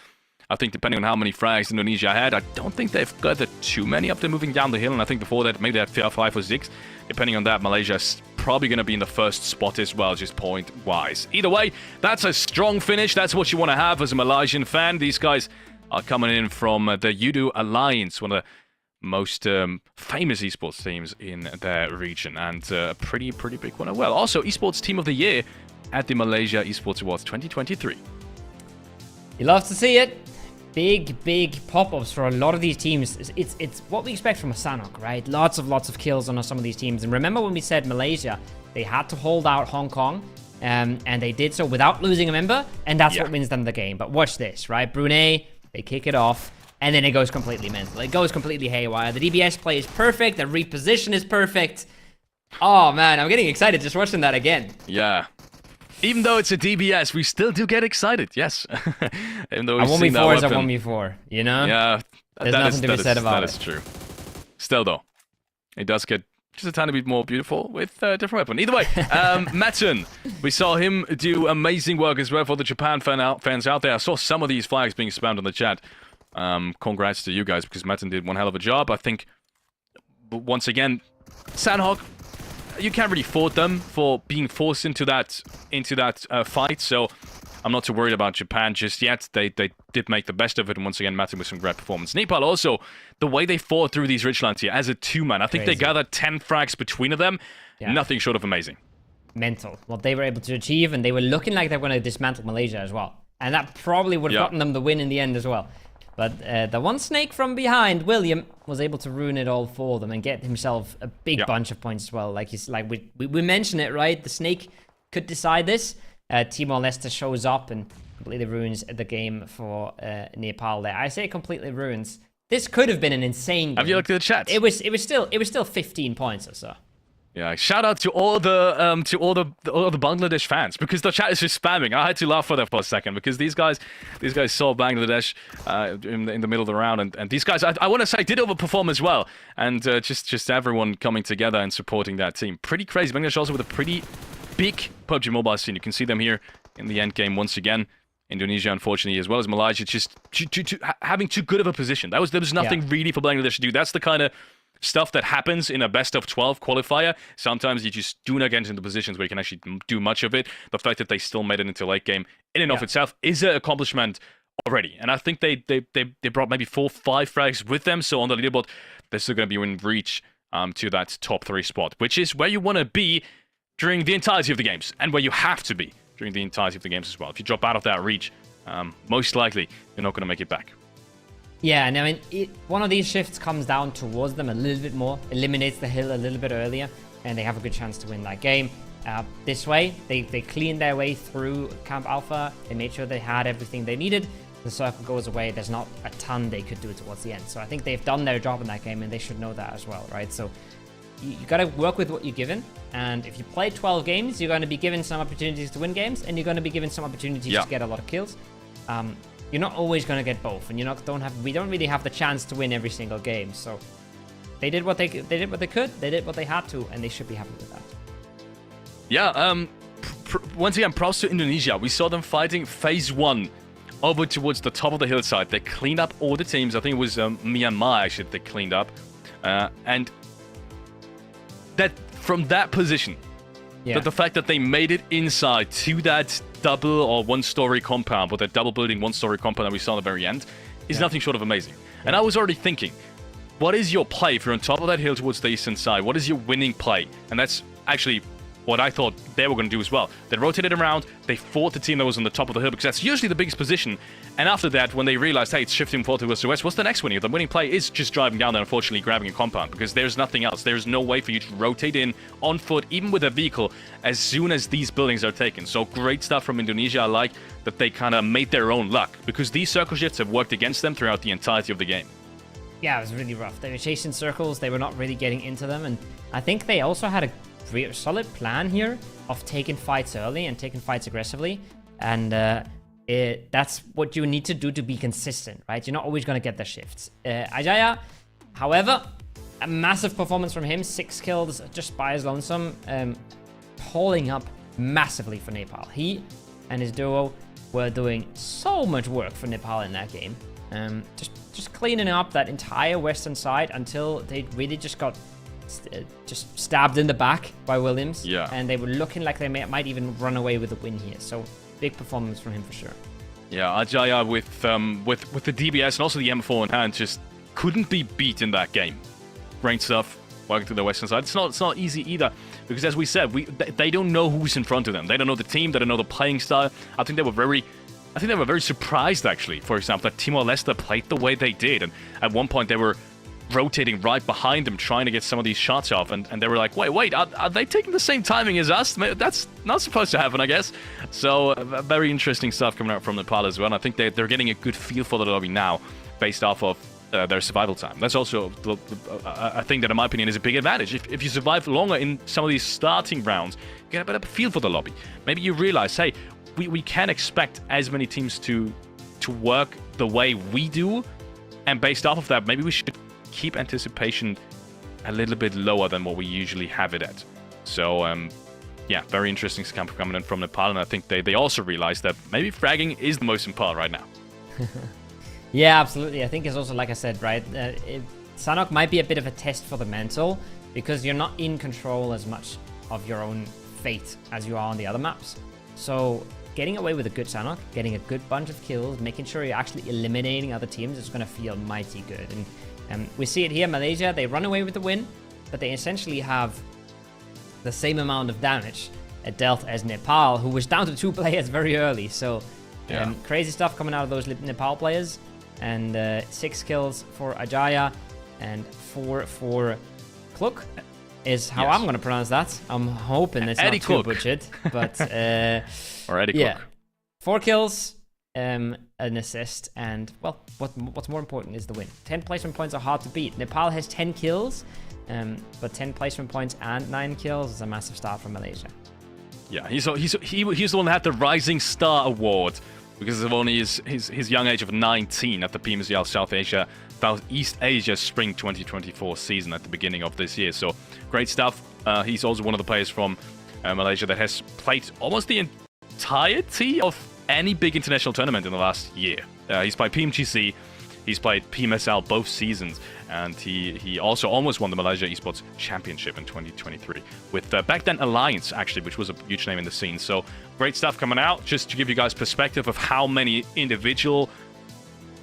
S1: I think depending on how many frags Indonesia had, I don't think they've got too many up there moving down the hill, and I think before that, maybe they had 5 or 6. Depending on that, Malaysia's probably going to be in the first spot as well, just point-wise. Either way, that's a strong finish. That's what you want to have as a Malaysian fan. These guys are coming in from the Yudu Alliance, one of the most famous esports teams in their region, and a pretty big one as well. Also, Esports Team of the Year at the Malaysia Esports Awards 2023.
S2: You love to see it. Big pop-ups for a lot of these teams. It's what we expect from a SANHOK, right? Lots of kills on some of these teams. And remember when we said Malaysia, they had to hold out Hong Kong, and they did so without losing a member, and that's what wins them the game. But watch this, right? Brunei, they kick it off. and then it goes completely mental. It goes completely haywire. The DBS play is perfect. The reposition is perfect. Oh, man, I'm getting excited just watching that again.
S1: Yeah. Even though it's a DBS, we still do get excited, yes. Even though
S2: a 1v4 is a 1v4, you know?
S1: Yeah.
S2: There's nothing to be said about it.
S1: That is true. Still, though, it does get just a tiny bit more beautiful with a different weapon. Either way, Matten, we saw him do amazing work as well for the Japan fans out there. I saw some of these flags being spammed on the chat. Congrats to you guys, because Matten did one hell of a job. I think, once again, SANHOK, you can't really fault them for being forced into that fight, so I'm not too worried about Japan just yet. They did make the best of it, and once again, Matten with some great performance. Nepal also, the way they fought through these ridgelands here as a two-man, I think they gathered 10 frags between of them. Yeah. Nothing short of amazing.
S2: Mental. What they were able to achieve, and they were looking like they were going to dismantle Malaysia as well. And that probably would have gotten them the win in the end as well. But the one snake from behind, William, was able to ruin it all for them and get himself a big bunch of points as well. Like we mentioned it, right? The snake could decide this. Timor-Leste shows up and completely ruins the game for Nepal there. I say completely ruins. This could have been an insane game.
S1: Have you looked at the chat?
S2: It was still 15 points or so.
S1: Yeah, shout out to all the Bangladesh fans, because the chat is just spamming. I had to laugh for that for a second, because these guys saw Bangladesh in the middle of the round, and these guys, I want to say, did overperform as well, and just everyone coming together and supporting that team. Pretty crazy. Bangladesh also with a pretty big PUBG Mobile scene. You can see them here in the end game once again. Indonesia, unfortunately, as well as Malaysia, just having too good of a position. There was nothing really for Bangladesh to do. That's the kind of stuff that happens in a best of 12 qualifier. Sometimes you just do not get into positions where you can actually do much of it. The fact that they still made it into late game in and of itself is an accomplishment already. And I think they brought maybe 4 or 5 frags with them. So on the leaderboard, they're still going to be in reach to that top 3 spot, which is where you want to be during the entirety of the games, and where you have to be during the entirety of the games as well. If you drop out of that reach, most likely you're not going to make it back.
S2: Yeah, and I mean, one of these shifts comes down towards them a little bit more, eliminates the hill a little bit earlier, and they have a good chance to win that game. This way, they cleaned their way through Camp Alpha. They made sure they had everything they needed. The circle goes away. There's not a ton they could do towards the end. So I think they've done their job in that game, and they should know that as well, right? So you got to work with what you're given. And if you play 12 games, you're going to be given some opportunities to win games, and you're going to be given some opportunities to get a lot of kills. You're not always going to get both, and we don't really have the chance to win every single game. So they did what they could, they did what they had to, and they should be happy with that.
S1: Yeah, once again, props to Indonesia. We saw them fighting phase 1 over towards the top of the hillside. They cleaned up all the teams. I think it was Myanmar actually they cleaned up, and that from that position, that the fact that they made it inside to that double or one-story compound, or that double building one-story compound that we saw at the very end, is nothing short of amazing. And I was already thinking, what is your play if you're on top of that hill towards the eastern side? What is your winning play? And that's actually what I thought they were going to do as well. They rotated around, they fought the team that was on the top of the hill, because that's usually the biggest position. And after that, when they realized, hey, it's shifting forward towards the west, what's the next winning? The winning play is just driving down there, unfortunately, grabbing a compound, because there's nothing else. There's no way for you to rotate in on foot, even with a vehicle, as soon as these buildings are taken. So great stuff from Indonesia. I like that they kind of made their own luck, because these circle shifts have worked against them throughout the entirety of the game.
S2: Yeah, it was really rough. They were chasing circles. They were not really getting into them. And I think they also had a solid plan here of taking fights early and taking fights aggressively, and that's what you need to do to be consistent, right? You're not always going to get the shifts. Ajaya, however, a massive performance from him, 6 kills just by his lonesome, pulling up massively for Nepal. He and his duo were doing so much work for Nepal in that game, just cleaning up that entire western side until they really just got just stabbed in the back by Williams, and they were looking like they might even run away with a win here. So big performance from him for sure. Yeah,
S1: Ajaya with the DBS and also the M4 in hand just couldn't be beat in that game. Great stuff working to the western side. It's not easy either, because as we said, they don't know who's in front of them. They don't know the team. They don't know the playing style. I think they were very surprised, actually, for example, that Timor-Leste played the way they did, and at one point they were rotating right behind them, trying to get some of these shots off, and they were like, wait, are they taking the same timing as us? That's not supposed to happen, I guess. So very interesting stuff coming out from Nepal as well, and I think they're getting a good feel for the lobby now, based off of their survival time. That's also a thing that, in my opinion, is a big advantage. If you survive longer in some of these starting rounds, you get a better feel for the lobby. Maybe you realize, hey, we can't expect as many teams to work the way we do, and based off of that, maybe we should keep anticipation a little bit lower than what we usually have it at. So, yeah, very interesting stuff coming in from Nepal, and I think they also realize that maybe fragging is the most important right now.
S2: Yeah, absolutely. I think it's also, like I said, right, SANHOK might be a bit of a test for the mental, because you're not in control as much of your own fate as you are on the other maps. So getting away with a good SANHOK, getting a good bunch of kills, making sure you're actually eliminating other teams is going to feel mighty good. And we see it here, Malaysia, they run away with the win, but they essentially have the same amount of damage dealt as Nepal, who was down to 2 players very early. So crazy stuff coming out of those Nepal players. And 6 kills for Ajaya and 4 for Kluk is how I'm going to pronounce that. I'm hoping it's not too butchered, but
S1: or Eddie
S2: yeah,
S1: Kluk.
S2: 4 kills, an assist, and well, what's more important is the win. 10 placement points are hard to beat. Nepal has 10 kills, but 10 placement points and 9 kills is a massive start from Malaysia. Yeah,
S1: he's the one that had the Rising Star Award, because of only his young age of 19 at the PMCL Southeast Asia Spring 2024 season at the beginning of this year. So great stuff. He's also one of the players from Malaysia that has played almost the entirety of any big international tournament in the last year. He's played PMGC, he's played PMSL both seasons, and he also almost won the Malaysia Esports Championship in 2023 with back then Alliance, actually, which was a huge name in the scene. So great stuff coming out, just to give you guys perspective of how many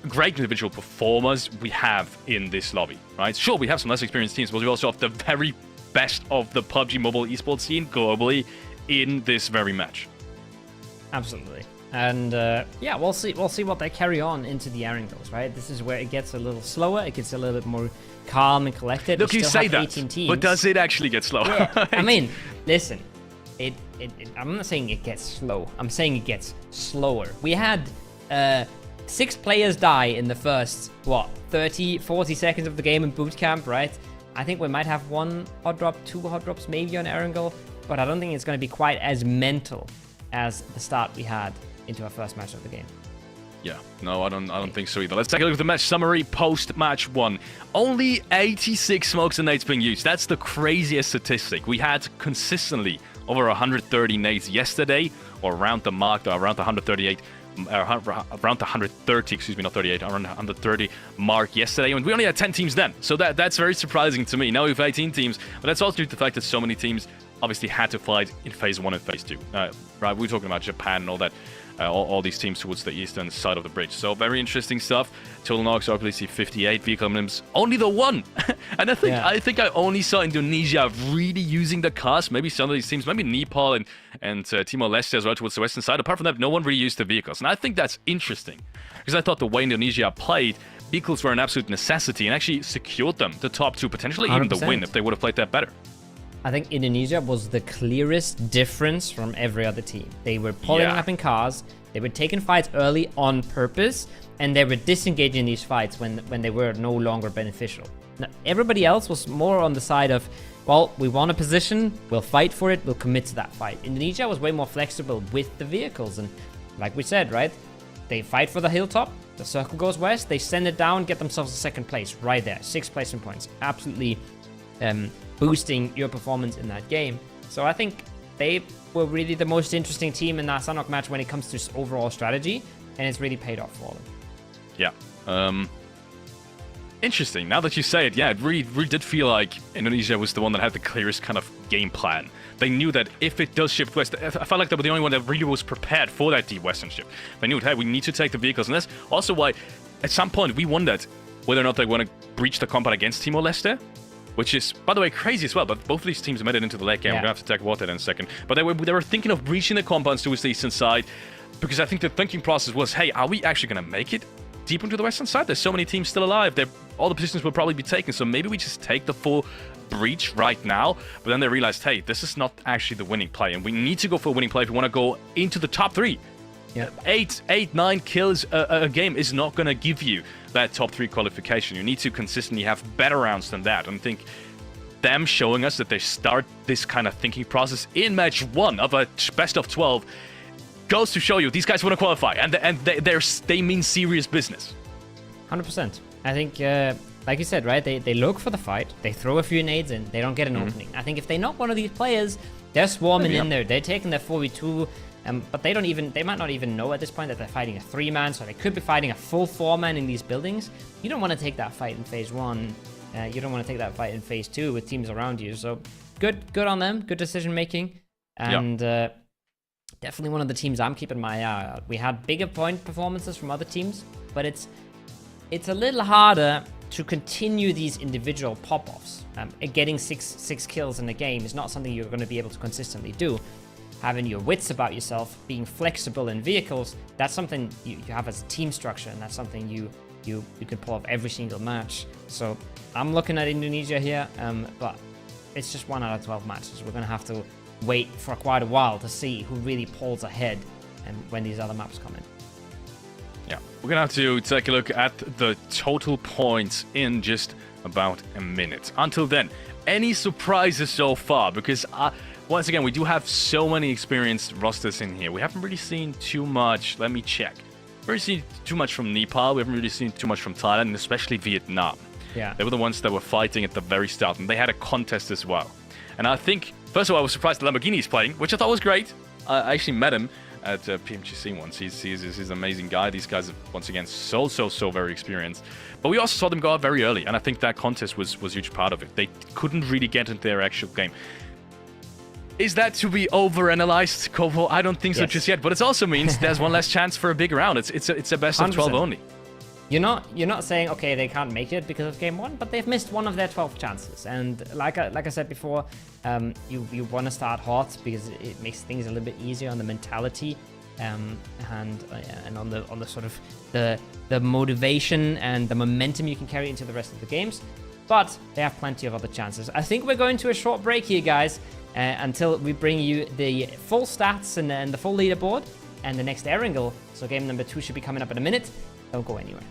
S1: great individual performers we have in this lobby, right? Sure, we have some less experienced teams, but we also have the very best of the PUBG Mobile esports scene globally in this very match.
S2: Absolutely. And yeah, we'll see what they carry on into the Erangels, right? This is where it gets a little slower, it gets a little bit more calm and collected.
S1: Look, you say that, but does it actually get slower?
S2: Yeah. I mean, listen, I'm not saying it gets slow, I'm saying it gets slower. We had 6 players die in the first, 30, 40 seconds of the game in boot camp, right? I think we might have 1 hot drop, 2 hot drops maybe on Erangel, but I don't think it's going to be quite as mental as the start we had into our first match of the game.
S1: Yeah, no, I don't think so either. Let's take a look at the match summary post-match 1. Only 86 smokes and nades being used. That's the craziest statistic. We had consistently over 130 nades yesterday, or around the mark, around the 138, around the 130, excuse me, not 38, around the 130 mark yesterday, and we only had 10 teams then. So that's very surprising to me. Now we have 18 teams, but that's also due to the fact that so many teams obviously had to fight in Phase 1 and Phase 2. Right, we're talking about Japan and all that. All these teams towards the eastern side of the bridge. So very interesting stuff. Total knocks, RPC 58, vehicle minimums, only the 1. And I think I only saw Indonesia really using the cars. Maybe some of these teams, maybe Nepal and Timor-Leste as well towards the western side. Apart from that, no one really used the vehicles. And I think that's interesting, because I thought the way Indonesia played, vehicles were an absolute necessity and actually secured them the top 2, potentially 100%. Even the win if they would have played that better.
S2: I think Indonesia was the clearest difference from every other team. They were pulling up in cars, they were taking fights early on purpose, and they were disengaging these fights when they were no longer beneficial. Now, everybody else was more on the side of, well, we want a position, we'll fight for it, we'll commit to that fight. Indonesia was way more flexible with the vehicles, and like we said, right, they fight for the hilltop, the circle goes west, they send it down, get themselves a second place right there, 6 placement points. Absolutely boosting your performance in that game. So I think they were really the most interesting team in that SANHOK match when it comes to overall strategy, and it's really paid off for them.
S1: Yeah. Interesting. Now that you say it, yeah, it really did feel like Indonesia was the one that had the clearest kind of game plan. They knew that if it does shift west, I felt like they were the only one that really was prepared for that deep western shift. They knew, hey, we need to take the vehicles, and that's also why at some point we wondered whether or not they want to breach the combat against Timor-Leste, which is, by the way, crazy as well. But both of these teams made it into the late game. We're going to have to take water in a second. But they were thinking of breaching the compounds towards the eastern side, because I think the thinking process was, hey, are we actually going to make it deep into the western side? There's so many teams still alive. They're all the positions will probably be taken. So maybe we just take the full breach right now. But then they realized, hey, this is not actually the winning play, and we need to go for a winning play if we want to go into the top 3.
S2: Yeah.
S1: 9 kills a game is not going to give you that top 3 qualification. You need to consistently have better rounds than that. And I think them showing us that they start this kind of thinking process in match 1 of a best of 12 goes to show you these guys want to qualify, and they mean serious business.
S2: 100%. I think, like you said, right? They look for the fight. They throw a few nades in. They don't get an opening. I think if they knock one of these players, they're swarming in there. They're taking their 4v2. But they might not even know at this point that they're fighting a 3-man, so they could be fighting a full 4-man in these buildings. You don't want to take that fight in phase 1. You don't want to take that fight in phase 2 with teams around you. So good on them. Good decision making. And definitely one of the teams I'm keeping my eye out. We had bigger point performances from other teams, but it's a little harder to continue these individual pop-offs. Getting six kills in a game is not something you're going to be able to consistently do. Having your wits about yourself, being flexible in vehicles, that's something you have as a team structure, and that's something you could pull off every single match. So I'm looking at Indonesia here, but it's just 1 out of 12 matches. We're going to have to wait for quite a while to see who really pulls ahead and when these other maps come in.
S1: Yeah, we're going to have to take a look at the total points in just about a minute. Until then, any surprises so far? Because once again, we do have so many experienced rosters in here. We haven't really seen too much. Let me check. We haven't seen too much from Nepal. We haven't really seen too much from Thailand, and especially Vietnam.
S2: Yeah.
S1: They were the ones that were fighting at the very start, and they had a contest as well. And I think, first of all, I was surprised that Lamborghini is playing, which I thought was great. I actually met him at PMGC once. He's an amazing guy. These guys are, once again, so very experienced. But we also saw them go out very early, and I think that contest was a huge part of it. They couldn't really get into their actual game. Is that to be overanalyzed, Kovo? I don't think so just yet, but it also means there's one less chance for a big round. It's a best of 12 only.
S2: You're not saying, okay, they can't make it because of game 1, but they've missed one of their 12 chances. And like I said before, you want to start hot because it makes things a little bit easier on the mentality and on the sort of the motivation and the momentum you can carry into the rest of the games. But they have plenty of other chances. I think we're going to a short break here, guys, until we bring you the full stats and the full leaderboard and the next Erangel. So game number 2 should be coming up in a minute. Don't go anywhere.